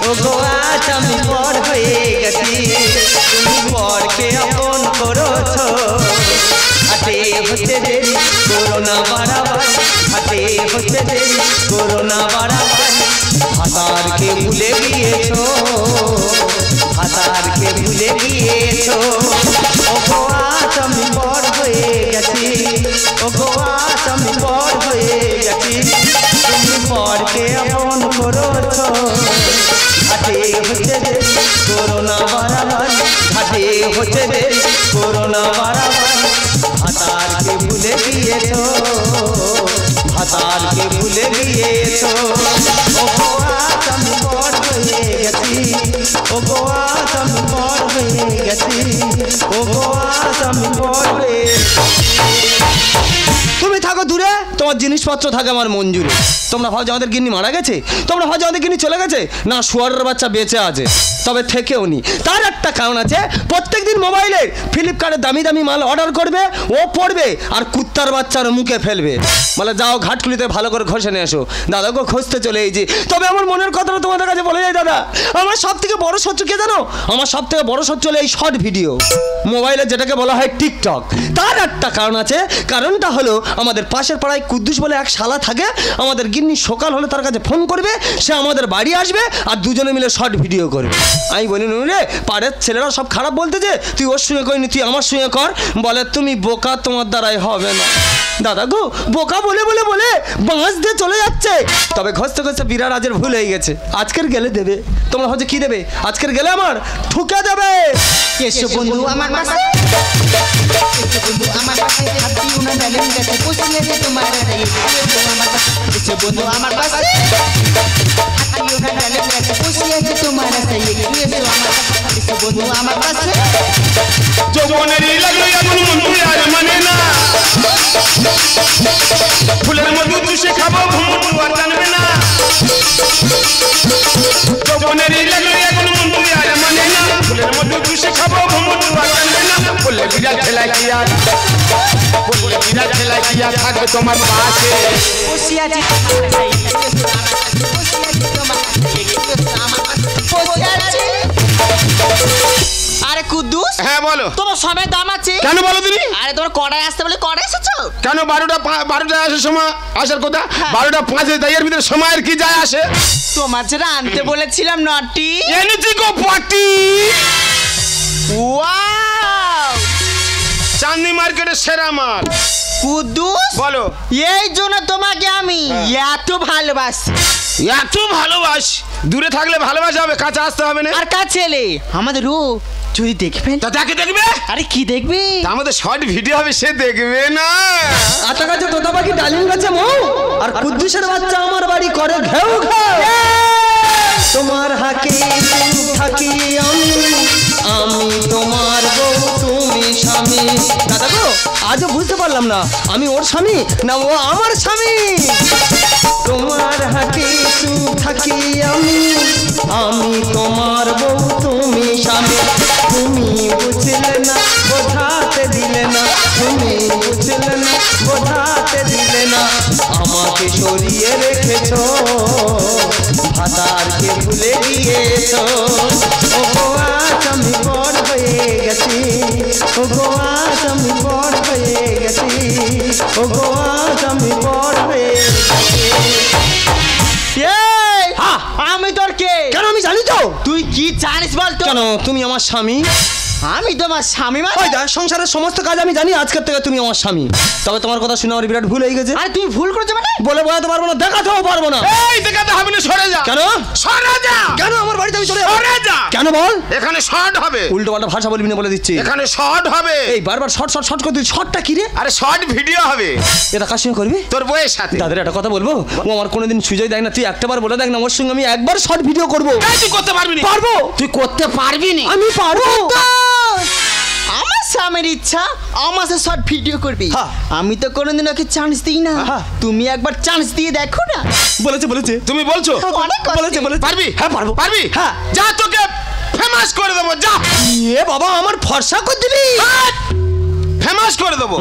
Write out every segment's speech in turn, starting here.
ও গো আজ আমি পর হয়ে গেছি তুমি পরকে আপন করেছো হাতে হচ্ছে দেরি করোনা বাড়াবাড়ি হাতে হচ্ছে দেরি করোনা বাড়াবাড়ি ভাতারকে ভুলে গিয়েছো ভাতারকে ভুলে গিয়েছো ও গো আজ আমি পর হয়ে গেছি ও গো আজ আমি পর হয়ে গেছি তুমি পরকে আপন করেছো হাতে হচ্ছে দেরি করোনা বাড়াবাড়ি হাতে হচ্ছে দেরি করোনা বাড়াবাড়ি ভাতারকে ভুলে গিয়েছো ভাতারকে ভুলে গিয়েছো ও গো আজ আমি পর হয়ে গেছি ও গো আজ আমি পর হয়ে গেছি ও গো আজ আমি পর হয়ে তুমি থাকো দূরে তোমার জিনিসপত্র থাকে আমার মন জুড়ে তোমরা ভাবছো আমাদের গিন্নি মারা গেছে তোমরা ভাবছো আমাদের গিন্নি চলে গেছে না শুয়ারের বাচ্চা বেঁচে আছে তবে থেকেও নি তার একটা কারণ আছে প্রত্যেকদিন মোবাইলে ফ্লিপকার্টে দামি দামি মাল অর্ডার করবে ও পড়বে আর কুত্তার বাচ্চার মুখে ফেলবে বলে যাও ঘাটকুলিতে ভালো করে ঘষে নিয়ে এসো দাদা গো খসতে চলে এই যে তবে আমার মনের কথাটা তোমাদের কাছে বলে যায় দাদা আমার সব থেকে বড় শত্রু কে জানো আমার সব থেকে বড় শত্রু হলো এই শর্ট ভিডিও মোবাইলে যেটাকে বলা হয় টিকটক তার একটা কারণ আছে কারণটা হলো আমাদের পাশের পাড়ায় কুদ্দুস বলে এক শালা থাকে আমাদের গিন্নি সকাল হলে তার কাছে ফোন করবে সে আমাদের বাড়ি আসবে আর দুজনে মিলে শর্ট ভিডিও করবে আমি বলি নুরে পাড়ের ছেলেরা সব খারাপ বলতেছে তুই ওর সঙ্গে করিনি তুই আমার সঙ্গে কর বলে তুমি বোকা তোমার দ্বারাই হবে না দাদা গো বোকা বলে বলে বলে বাঁশ দিয়ে চলে যাচ্ছে তবে ঘষতে ঘষতে বিরাট আজের ভুল হয়ে গেছে আজকের গেলে দেবে তোমরা হচ্ছে কি দেবে আজকের গেলে আমার ঠুকে দেবে এসো বন্ধু আমার পাশে এসো বন্ধু আমার পাশে হাতি উনা ডালেন গেছে পুষিয়ে দে তোমার রে এসো বন্ধু আমার পাশে হাতি উনা ডালেন গেছে পুষিয়ে দে তোমার রে এসো বন্ধু আমার পাশে যৌবনেরই লাগলো এমন মন আর মানে না ফুলের মধু চুষে খাবো ঘুমটু আর জানবে না যৌবনেরই লাগলো এমন মন আর মানে না ফুলের মধু চুষে খাবো ঘুমটু আর জানবে না বললে বিড়াল খেলায় কি আর বললে বিড়াল খেলায় কি আর থাকবে তোমার পাশে পুষিয়ে দে আরে কুদ্দুস হ্যাঁ বলো তোমার সময় দাম আছে কেন বলো তুমি আরে তোমার কড়াই আসতে বলে কড়াই এসেছো কেন 12টা আসার সময় আসার কথা 12টা 5 তাই এর ভিতরে সময়ের কি যায় আসে তোমার যেটা আনতে বলেছিলাম নটি এনেছি গো পাটি ওয়াও চাঁদনি মার্কেটের সেরা মাল কুদ্দুস বলো এই জন্য তোমাকে আমি এত ভালোবাসি এত ভালোবাস দূরে থাকলে ভালোবাসা হবে কাছে আসতে হবে না আর কাছে এলে আমাদের রূপ যদি দেখবেন তা তাকে দেখবে আরে কি দেখবে আমাদের শর্ট ভিডিও হবে সে দেখবে না আতা গাছে তোতা পাখি ডালিম গাছে মৌ আর কুদ্দুসের বাচ্চা আমার বাড়ি করে ঘেউ ঘেউ তোমার হাকে থাকি আমি তোমার বউ তুমি স্বামী দাদা গো আজও বুঝতে পারলাম না আমি ওর স্বামী না ও আমার স্বামী তোমার হাকে থাকি আমি তোমার বউ তুমি স্বামী তুমি বুঝলে না বোঝাতে দিলে না তুমি বুঝলে না বোঝাতে দিলে না আমাকে সরিয়ে রেখেছো ভাতারকে ভুলে গিয়েছো ও গো আজ আমি বড় হয়ে গেছি ও গো আজ আমি বড় হয়ে গেছি ও গো আজ আমি বড় হয়ে গেছি আমি তোর কে কেন আমি জানি তো তুই কি জানিস বলতো কেন তুমি আমার স্বামী আমি তোমার স্বামী মানে ওই দা সংসারের সমস্ত কাজ আমি জানি আজকের থেকে তুমি আমার স্বামী তবে তোমার কথা শুনে আমার বিরাট ভুল হয়ে গেছে আরে তুমি ভুল করেছো মানে বলে বোঝাতে পারবো না দেখাতেও পারবো না এই দেখাতে হবে না সরে যা কেন সরে যা কেন আমার বাড়িতে আমি চলে সরে যা কেন বল এখানে শর্ট হবে উল্টো পাল্টা ভাষা বলবি না বলে দিচ্ছি এখানে শর্ট হবে এই বারবার শর্ট শর্ট শর্ট করতে শর্টটা কি রে আরে শর্ট ভিডিও হবে এটা কার সঙ্গে করবি তোর বউয়ের সাথে তাদের একটা কথা বলবো ও আমার কোনোদিন সুযোগ দেয় না তুই একটাবার বলে দেখ না ওর সঙ্গে আমি একবার শর্ট ভিডিও করবো তুই করতে পারবি না পারবো তুই করতে পারবি না আমি পারবো আমার স্বামীর ইচ্ছা আমার সাথে শর্ট ভিডিও করবি আমি তো কোনোদিন ওকে চান্স দিই না তুমি একবার চান্স দিয়ে দেখো না বলেছে তুমি বলছো অনেক বলেছে পারবি হ্যাঁ পারবো পারবি হ্যাঁ যা তোকে ফেমাস করে দেবো যা এ বাবা আমার ফর্সা করে দিবি ফেমাস ফেমাস করে দেবো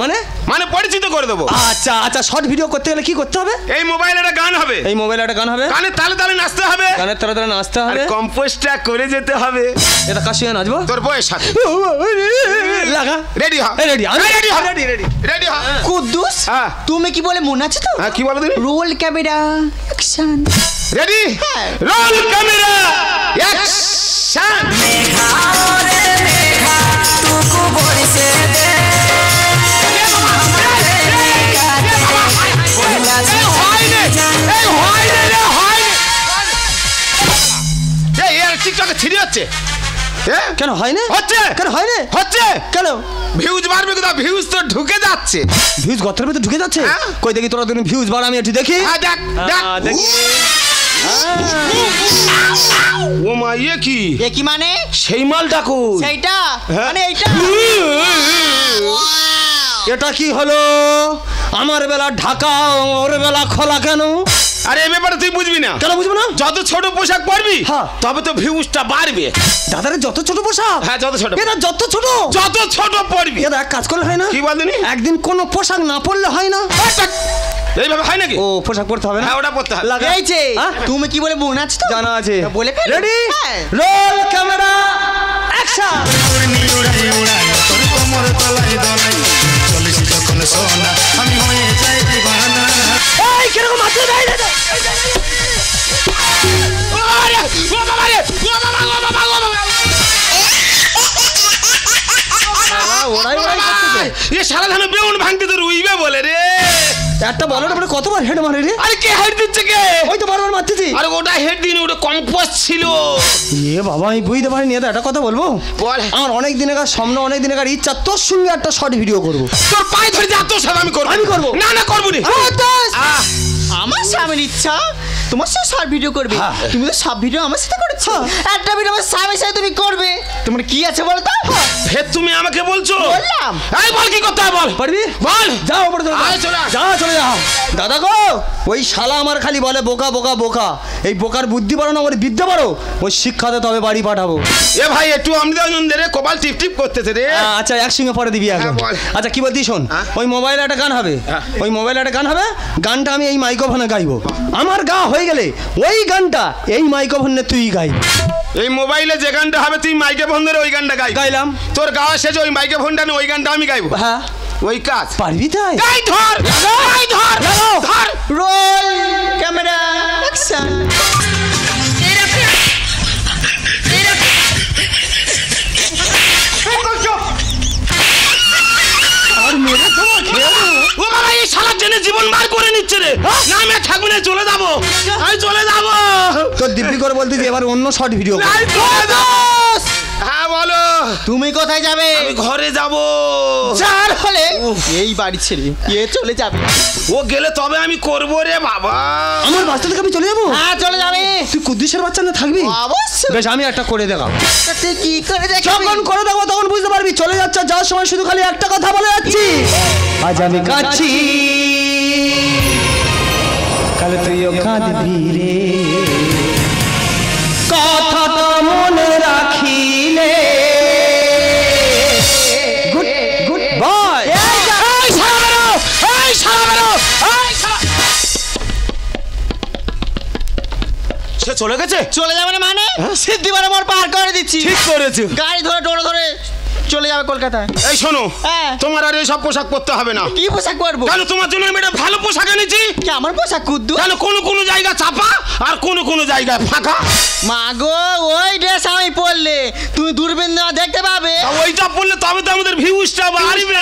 মানে পরিচিত করে দেবো। আচ্ছা আচ্ছা, শর্ট ভিডিও করতে গেলে কি করতে হবে? এই মোবাইলে একটা গান হবে, এই মোবাইলে একটা গান হবে, গানে তালে তালে নাচতে হবে, গানের তালে তালে নাচতে হবে, কম্পোজটা করে যেতে হবে। এটা কার সঙ্গে নাচবো? তোর বউয়ের সাথে। লাগা রেডি হ, রেডি রেডি হ, রেডি রেডি রেডি হ। কুদ্দুস হ্যাঁ তুমি কি বলে মনে আছে তো? হ্যাঁ কি বলো তুমি? Roll camera action. Ready roll camera action. টিকটকে ছিড়ি হচ্ছে কেন হয় না? হচ্ছে কেন হয় না? হচ্ছে কেন? ভিউজ বাড়বে কোথা? ভিউজ তো ঢুকে যাচ্ছে। ভিউজ গর্তের ভিতরে ঢুকে যাচ্ছে? হ্যাঁ। কই দেখি তোরা দুজন ভিউজ বাড়া, আমি একটু দেখি। হ্যাঁ দেখ দেখ দেখি। ও মা ইয়ে কি? এ কি মানে? সেই মালটা কই? সেইটা মানে এইটা। এটা কি হলো? আমার বেলা ঢাকা, ওর বেলা খোলা কেন? আরে এই ব্যাপারে তুই বুঝবি না। কেন বুঝবো না? যত ছোট পোশাক পরবি হ্যাঁ। তবে তো ভিউজটা বাড়বে। দাদারে যত ছোট পোশাক? হ্যাঁ যত ছোট, এটা যত ছোট যত ছোট পরবি। এটা এক কাজ করলে হয় না? কি বলদিনি? একদিন কোনো পোশাক না পরলে হয় না? এইভাবে হয় নাকি? ও পোশাক পরতে হবে না? হ্যাঁ ওটা পরতে হবে। লাগা। এই যে হ্যাঁ? তুমি কি বলে মনে আছে তো? জানা আছে। বলে ফেলো। রেডি হ্যাঁ। Roll camera action. এই কিরকম মাত্র দেয় না? আরে ও বাবা রে, ও বাবা, ও বাবা, ও বাবা। ওরাই ওরাই করতেছে। এ সারা ধানে বেউন ভাঙতে তো রুইবে বলে রে। একটা বলের উপরে কতবার হেড মারে রে? আরে কে হেড দিচ্ছে কে? ওই তো বারবার মারতেছি। আরে ওটা হেড দিন, ওটা কম্পোজ ছিল। এ বাবা আমি বুঝতে পারিনি। এটা একটা কথা বলবো? বল। আমার অনেক দিনের স্বপ্ন, অনেক দিনের ইচ্ছা, তোর সঙ্গে একটা শর্ট ভিডিও করবো। তোর পায়ে ধরে যা, তোর সাথে আমি করব। আমি করবো। না না করব না। আমার স্বামীর ইচ্ছা তোমার সাথে শর্ট ভিডিও করবে। হ্যাঁ। তুমি তো সব ভিডিও আমার সাথে করেছো, একটা ভিডিও আমার স্বামীর সাথে তুমি করবে। তোমার কি আছে বলো তো? ফের তুমি আমাকে বলছো? বললাম। এই বল কি করতে হবে বল। পারবি? বল। যাও উপরে চলে আয় চলে আয়। যা, চলে যা। দাদা গো, ওই শালা আমার খালি বলে বোকা বোকা বোকা। এই বোকার বুদ্ধি বাড়ো না, ওর বিদ্যা বাড়ো। ওই শিক্ষাতে তবে বাড়ি পাঠাবো। এ ভাই একটু আমদানি রে, কপাল টিপ টিপ করতেছে রে। আচ্ছা একসঙ্গে পরে দিবি এখন। বল। আচ্ছা কি বলতি শোন, হ্যাঁ? ওই মোবাইলে একটা গান হবে, হ্যাঁ। ওই মোবাইলে একটা গান হবে। গানটা আমি এই মাইক্রোফোনে গাইবো। আমার গা হয়ে গেলে ওই গানটা এই মাইক্রোফোনে তুই গাইবি। এই মোবাইলে যে গানটা হবে তুই মাইকে ফোন ধরে ওই গানটা গাই। গাইলাম। তোর গাওয়া শেষে ওই মাইকে ফোনটা নিয়ে ওই গানটা আমি গাইবো। হ্যাঁ ওই কাজ পারবি তাই? এই ধর এই ধর ধর। Roll camera action. আর মেরে তো খেয়ে ও বাবা এই শালা জেনে জীবন বার করে নিচ্ছে রে। না আমি আর থাকবো না, চলে যাবো, আমি চলে যাবো। তোর দিব্যি করে বলতে যে এবার অন্য শর্ট ভিডিও কর। নাই চলে যাবো। হ্যাঁ বলো। তুমি কোথায় যাবে? আমি ঘরে যাবো। যার হলে এই বাড়ি ছেড়ে এ চলে যাবে। ও গেলে তবে আমি করবো রে বাবা। আমার বাচ্চা থেকে আমি চলে যাবো? হ্যাঁ চলে যাবে। তুই কুদ্দুসের বাচ্চা না থাকবি? অবশ্যই। বেশ আমি একটা করে দেখাবো। তুই কি করে দেখবি? যখন করে দেবো তখন বুঝতে পারবি। চলে যাচ্ছে, যাওয়ার সময় শুধু খালি একটা কথা বলে যাচ্ছি, আজ আমি কাঁদছি, কাল তুইও কাঁদবি রে, কথাটা মনে রাখিলে। Good good boy. এই শালা বেরো, এই শালা বেরো, এই শালা। সে চলে গেছে? চলে যাবে না মানে? সিদ্ধিবারে মোর পার করে দিচ্ছি। ঠিক করেছে। গাড়ি ধরে টোটো ধরে চলে যাবে কলকাতায়। এই শোনো, হ্যাঁ। তোমার আর এইসব পোশাক পরতে হবে না। কি পোশাক পরবো? কেন তোমার জন্য আমি একটা ভালো পোশাক এনেছি। কি আমার পোশাক কুদ্দু? কেন কোনো কোনো জায়গা চাপা আর কোনো কোনো জায়গায় ফাঁকা। মা গো ওই ড্রেস আমি পরলে তুমি দূরবীন না দেখতে পাবে। তা ওইটা পড়লে তবে তো আমাদের ভিউজটা বাড়বে।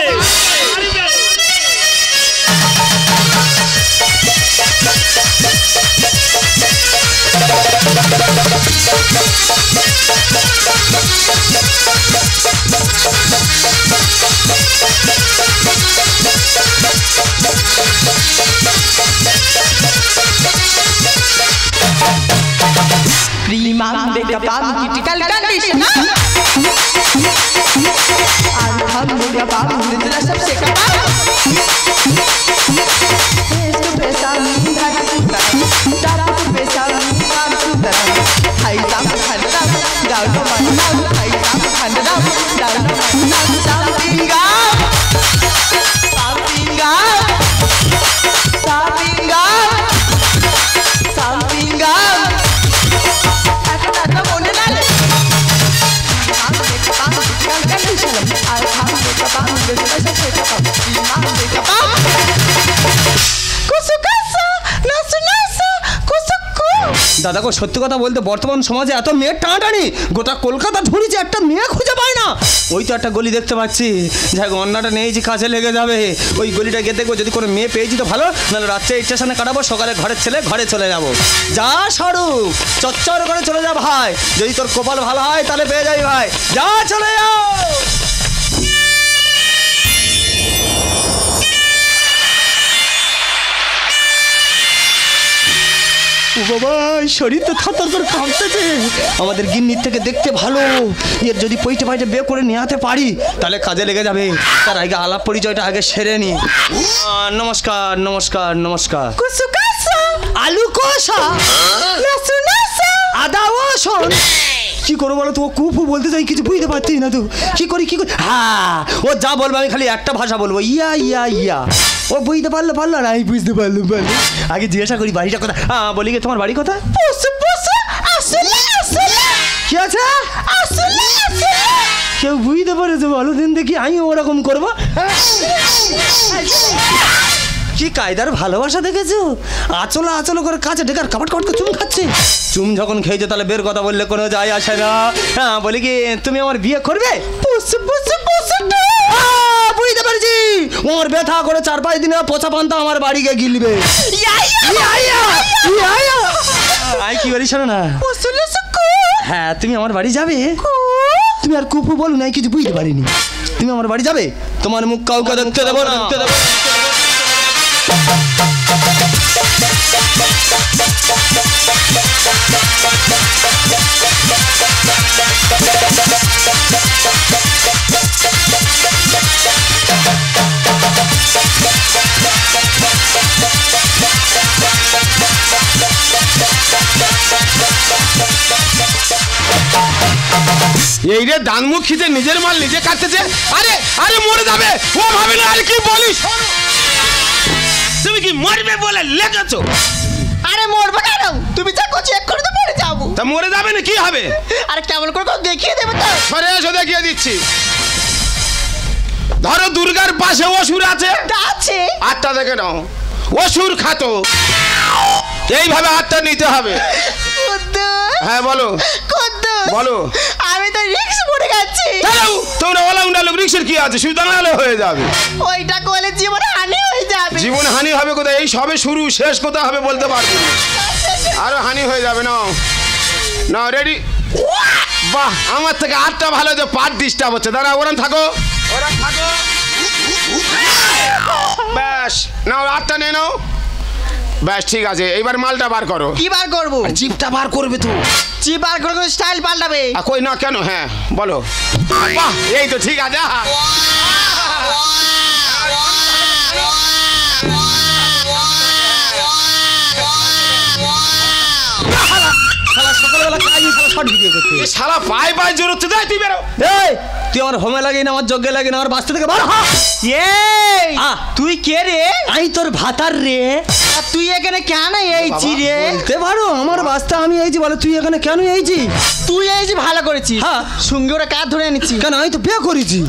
Prima make up on critical condition. Alhamdulillah, the rest of shake up. Face to face, I'm top to face, I'm high down, down to my high down, down to my something up. नशा से कपा सीमा से कपा कुसु कासा नसु नसा कुसु कु দাদা গো সত্যি কথা বলতে বর্তমান সমাজে এত মেয়ের টানাটানি গোটা কলকাতা ঝুড়িছে একটা মেয়ে খুঁজে পায় না। ওই তো একটা গলি দেখতে পাচ্ছি, যাই অন্যটা নেই যে কাছে লেগে যাবে, ওই গলিটা গিয়ে দেখবো যদি কোনো মেয়ে পেয়েছি তো ভালো, নাহলে রাত্রে স্টেশনে কাটাবো, সকালে ঘরের ছেলে ঘরে চলে যাবো। যা শাহরুখ চচ্চর করে চলে যা ভাই, যদি তোর কপাল ভালো হয় তাহলে পেয়ে যাবি ভাই, যা চলে যাও। ও বাবা শরীর তো থরথর করে কাঁপতেছে, আমাদের গিন্নির থেকে দেখতে ভালো, এর যদি পয়টা পাইটা বের করে নিয়ে আসতে পারি তাহলে কাজে লেগে যাবে। তার আগে আলাপ পরিচয়টা আগে সেরে নি। নমস্কার নমস্কার নমস্কার। कुसु कासा আলু কষা नसु नसा আদা রসুন। কি করবো বলো তো, ও কুফু বলতে চাই কিছু বুঝতে পারছি না তো, কি করি কি করি। হ্যাঁ ও যা বলবো আমি খালি একটা ভাষা বলবো, ইয়া ইয়া ইয়া। ও বুঝতে পারলো না, আমি বুঝতে পারলো। আগে জিজ্ঞাসা করি বাড়িটা কোথায়। হ্যাঁ বলি গে তোমার বাড়ি কোথায়? पुसु पुसु আসলে আসলে কি আছে আসলে আসলে কেউ বুঝতে পারেছে বলো দিন দেখি, আমি ওরকম করবো। কি কায়দার ভালোবাসা দেখেছো, আচলো আচলো করে কাছে ডেকার কাপড় কাপড় করে চুম খাচ্ছে। চুম যখন খেয়েছে তাহলে বের কথা বললে কোনো যায় আসে না। হ্যাঁ বলি কি তুমি আমার বিয়ে করবে? पुसु पुसु पुसु বুঝতে পারছি, ওর ব্যথা করে 4-5 দিনে পচা পান্তা আমার বাড়িকে গিলবে। আই কি বলি শোনো না, पुसु लसु कु হ্যাঁ তুমি আমার বাড়ি যাবে। তুমি আর কুফু বলো না, কিছু বুঝতে পারিনি। তুমি আমার বাড়ি যাবে, তোমার মুখ কাউকে দেখতে দেবো না। এই রে দানমুখ খিদে নিজের মাল নিজে কাটতেছে। আরে আরে মরে যাবে ও ভাবে না। আর কি বলিস, তুমি কি মরবে বলে লেগেছো? আরে মরবো কেন, তুমি যা করছো এক করে তো মরে যাবো। তা মরে যাবে না কি হবে? আরে কেমন করে দেখিয়ে দেবে তো। সরে এসো দেখিয়ে দিচ্ছি। ধরো দুর্গার পাশে অসুর আছে, আছে আটটা দেখে নাও, অসুর খাতো এইভাবে আটটা নিতে হবে। কুদ্দু হ্যাঁ বলো কুদ্দু বলো। আমি তো রিক্স পড়ে গেছি। তোমরা অলরাউন্ডার লোক, রিক্সের কি আছে, শুধু দাঁড়ালে হয়ে যাবে। ওইটা করলে জীবনে হানি হয়ে যাবে। জীবন হানি হবে কোথায়, এই সবে শুরু, শেষ কোথায় হবে বলতে পারবো না। আরো হানি হয়ে যাবে না। না রেডি, বাহ আমার থেকে আটটা ভালো, যে পার্ট ডিস্টার্ব হচ্ছে। দাঁড়া ওরম থাকো, ওরম থাকো, ব্যাস নাও আটটা নিয়ে নাও, ব্যাস ঠিক আছে। এইবার মালটা বার করো। কি বার করবো? জিপটা বার করবে তো, জিপ বার করে স্টাইল পাল্টাবে। কই না কেন, হ্যাঁ বলো। বাহ এই তো ঠিক আছে। সকালবেলা কাজ শর্ট ভিডিও করতে শালা পায়ে পায়ে জোর হচ্ছে, দেয় তুই বেরো। এই তুই আমার হোমে লাগে না, আমার যজ্ঞে লাগে না, আমার বাস্তা থেকে বার হ। এই তুই কে রে? আমি তোর ভাতার রে। আর তুই এখানে কেন এইছি রে? বলতে পারো আমার বাস্তা আমি এইছি, বলে তুই এখানে কেন এইছি? তুই এইছি ভালো করেছিস। হ্যাঁ। সঙ্গে ওরা কাজ ধরে এনেছি। কেন আমি তো বিয়ে করেছি।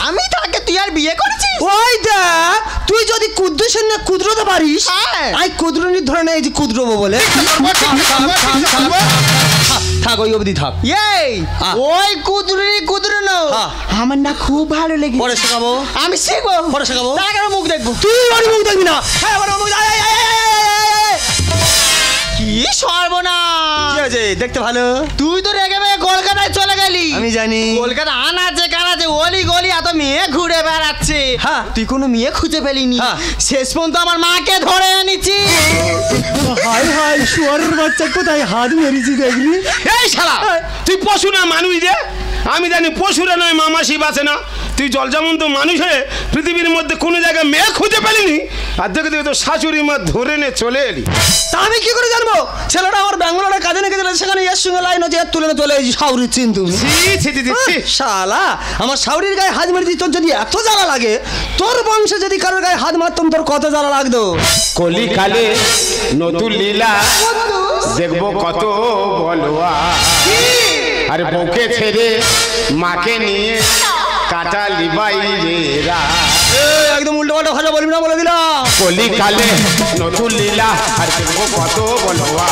আমি তাকে তুই আর বিয়ে করেছিস? ওই দেখ তুই যদি কুদ্দুসের না কুদরতে পারিস, হ্যাঁ। আমি কুদরনির ধরে নেই যে কুদরবো বলে। থাক ওই অবধি থাক। এই ওই কুদরনো হ্যাঁ। আমার না খুব ভালো লেগেছে। পরে শেখাবো, আমি শিখবো। পরে শেখাবো। তার আগে মুখ দেখবো। তুই ওর মুখ দেখবি না। হ্যাঁ ওর মুখ কি সর্বনাশ! কি আছে দেখতে ভালো? তুই তো রেগে মেগে কলকাতায় চলে গেলি। আমি জানি কলকাতা আনাচে কানাচে অলি গলি এত মেয়ে ঘুরে বেড়াচ্ছে। হ্যাঁ। তুই কোনো মেয়ে খুঁজে পেলিনি। হ্যাঁ। শেষ পর্যন্ত আমার মাকে ধরে এনেছি। হাই হাই শুয়ারের বাচ্চা কোথায় হাত মেরেছি দেখলি? এই শালা তুই পশু না মানুষ রে? আমি জানি পশুরা নয় মামাসি বাঁচে না। তুই জল যেমন তো মানুষ হয়ে পৃথিবীর মধ্যে কোনো জায়গায় মেয়ে খুঁজে পেলিনি, আর দেখে দেখে তো শাশুড়ি মা ধরে নে চলে এলি। তা আমি কি করে জানবো? ছেলেটা আমার ব্যাঙ্গালোরে কাজে নিয়ে গেছিল, সেখানে এর সঙ্গে লাইন হচ্ছে, তুলে চলে এসেছি শাউরির চিন্তু। শালা আমার শাউরির গায়ে হাত মেরেছি, তোর যদি এত জ্বালা লাগে, তোর বংশে যদি কারোর গায়ে হাত মারতাম তোর কত জ্বালা লাগতো। কলিকালে নতুন লীলা দেখবো কত বলবা। আরে বউকে ছেড়ে মাকে নিয়ে কাটালি বাইরে রাত। একদম উল্টো পাল্টা ভাষা বলবি না বলে দিলাম। কলিকালে নতুন লীলা আর দেখবো কত বলবো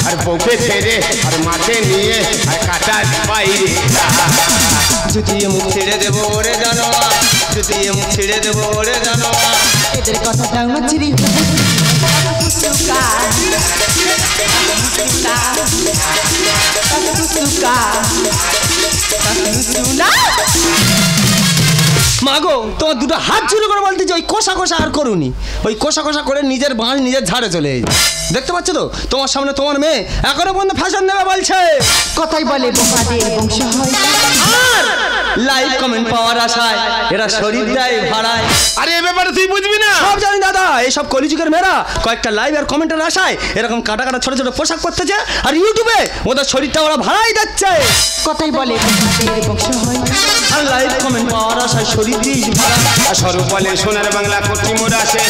আর বউকে ছেড়ে আর মাকে নিয়ে আর কাটালি বাইরে রাত। যদি মুখ ছেড়ে দেবো ওরে জানো, যদি মুখ ছেড়ে দেবো ওরে জানো। এদের কথা দাও না চিরি মাগো তোমার দুটো হাত ঝুলো করে বলতে যে ওই কষা কষা আর করুনি, ওই কষা কষা করে নিজের বাঁশ নিজের ঝাড়ে চলে যায়। দেখতে পাচ্ছ তো তোমার সামনে তোমার মেয়ে এখনো পর্যন্ত ফ্যাশন নেবে বলছে। কথাই বলে বোকাদের বংশ হয়। আর লাইক কমেন্ট পাওয়ার আশায় এরা শরীর দেয় ভাড়ায়। আরে এ ব্যাপারে তুই বুঝবি না? সব জানি দাদা, এইসব কলিযুগের মেয়েরা কয়েকটা লাইভ আর কমেন্টের আশায় এরকম কাটা কাটা ছোট ছোট পোশাক পরতেছে আর ইউটিউবে ওদের শরীরটা ওরা ভাড়াই দিচ্ছে। কথাই বলে বোকাদের বংশ হয়। আর লাইভ কমেন্ট পাওয়ার আশায় শরীর দিস ভাড়া। আর স্বরূপ বলে সোনার বাংলা করছি মোর আসে,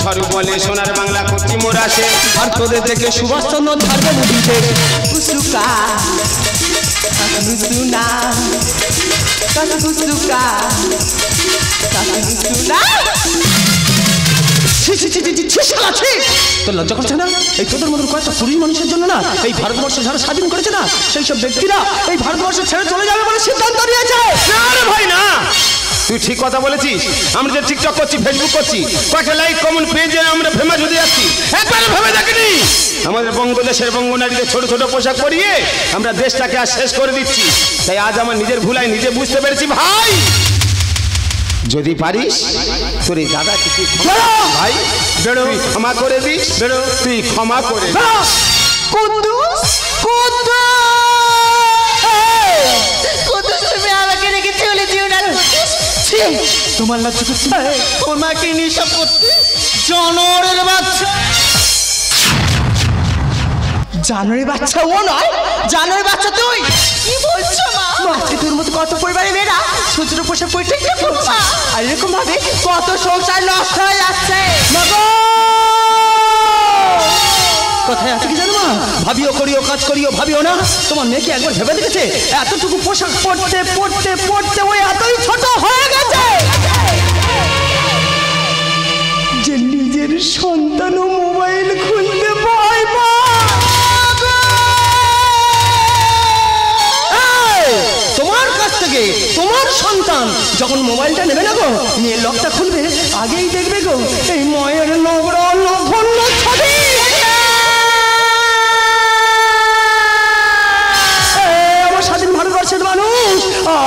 স্বরূপ বলে সোনার বাংলা করছি মোর আসে। আর তোদের দেখে সুভাষচন্দ্র ধারবে নদীতে কুসুকা কাকুসুনা কাকুসুকা কাকুসুনা। তোর লজ্জা করছে না? এই তোদের মতন কয়েকটা কুড়ি মানুষের জন্য না এই ভারতবর্ষ যারা স্বাধীন করেছে না সেই সব ব্যক্তিরা এই ভারতবর্ষ ছেড়ে চলে যাবে বলে সিদ্ধান্ত নিয়েছে। না রে ভাই না, তুই ঠিক কথা বলেছিস। আমরা যে টিকটক করছি, ফেসবুক করছি, কয়েকটা লাইক কমেন্ট পেজে আমরা ফেমাস হতে যাচ্ছি, একবারে ভেবে দেখিনি আমাদের বঙ্গদেশের বঙ্গনারীদের ছোট ছোট পোশাক পরিয়ে আমরা দেশটাকে আর শেষ করে দিচ্ছি। তাই আজ আমার নিজের ভুলাই নিজে বুঝতে পেরেছি ভাই, যদি পারিস তোর এই দাদা কিছু ভাই বেরো, ক্ষমা করে দিস, বেরো তুই ক্ষমা করে দিস। কুদ্দুস কুদ্দুস কুদ্দুস তুমি আমাকে রেখে চলে যেও না। তোমার লজ্জা করছে? তোর মাকে নিয়ে সব করতে জনরের বাচ্চা। জানোয়ারের বাচ্চা ও নয়, জানোয়ারের বাচ্চা তুই। কি বলছো মা? আজকে তোর মতো কত পরিবারের মেয়েরা ছোট ছোট পোশাক পরে টিকটক করছে আর এরকম ভাবে কত সংসার নষ্ট হয়ে যাচ্ছে। কোথায় আছে কি জানো মা? ভাবিও করিও কাজ করিও ভাবিও না। তোমার মেয়েকে একবার ভেবে দেখেছে এতটুকু পোশাক পরতে পরতে পরতে ওই এতই ছোট হয়ে গেছে যে নিজের সন্তানও মোবাইল খুলতে ভয় পায়। তোমার কাছ থেকে তোমার সন্তান যখন মোবাইলটা নেবে না গো, নিয়ে লকটা খুলবে, আগেই দেখবে গো এই মায়ের নোংরা নগণ্য ছবি। আমার স্বাধীন ভারতবর্ষের মানুষ,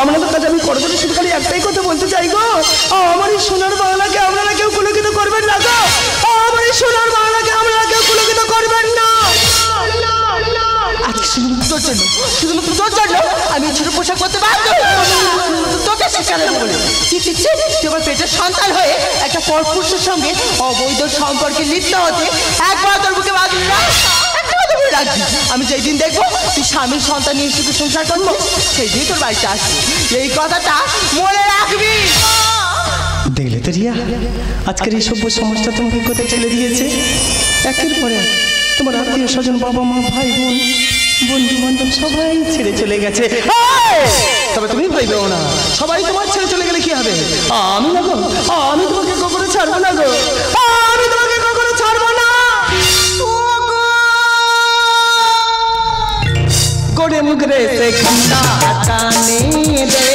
আপনাদের কাছে আমি করে শুধু খালি একটাই কথা বলতে চাই গো, আমার এই সোনার বাংলাকে আপনারা কেউ কুলকিত করবেন না গো, আমার এই সোনার বাংলাকে আপনারা কেউ কুলকিত করবেন না। আজকে শুধুমাত্র তোর জন্য, শুধুমাত্র তোর জন্য আমি ছোট পোশাক পরতে বাধ্য। তোকে শেখানো বলে তুই আমার পেটের সন্তান হয়ে একটা পরপুরুষের সঙ্গে অবৈধ সম্পর্কে লিপ্ত হতে একবার তোর বুকে বাঁধবি না, একটা কথা বলে রাখবি। আমি যেই দিন দেখবো তুই স্বামীর সন্তান নিয়ে সুখে সংসার করবো সেই দিন তোর বাড়িতে আসবি, এই কথাটা মনে রাখবি। দেখলে তো রিয়া, আজকের এই সভ্য সমাজটা তোমাকে কোথায় ছেড়ে দিয়েছে। একের পরে তোমার আত্মীয় স্বজন, বাবা মা, ভাই বোন, বন্ধু বান্ধব সবাই ছেড়ে চলে গেছে। তবে তুমি ভয় পেও না, সবাই তোমার ছেড়ে চলে গেলে কি হবে? আমি না গো, আমি তোমাকে কখনো ছাড়বো না গো, আমি তোমাকে কখনো ছাড়বো না। গোড়ে মুগরে সে ঘন্টা টানে দে,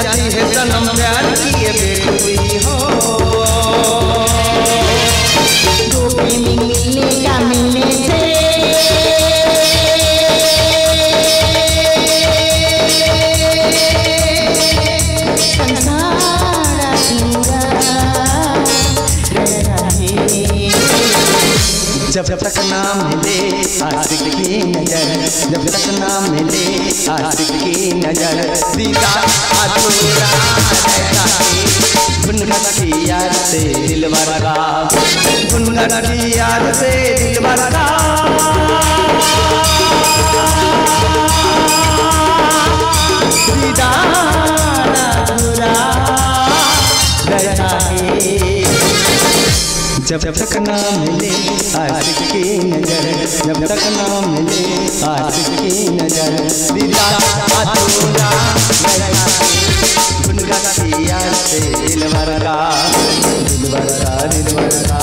जाती है सनम जब तक ना मिले आशिक की नजर, जब तक ना मिले आशिक की नजर, दीदार अधूरा रहता है। गुनगुनाती याद से दिलबर का, गुनगुनाती याद से दिलबर का, दीदार अधूरा रहता है। जब तक ना मिले आशिक की नजर, जब तक ना मिले आशिक की नजर, दीदार अधूरा रहता है। गुनगुनाती याद से दिलबर का, दिलबर का, दिलबर का,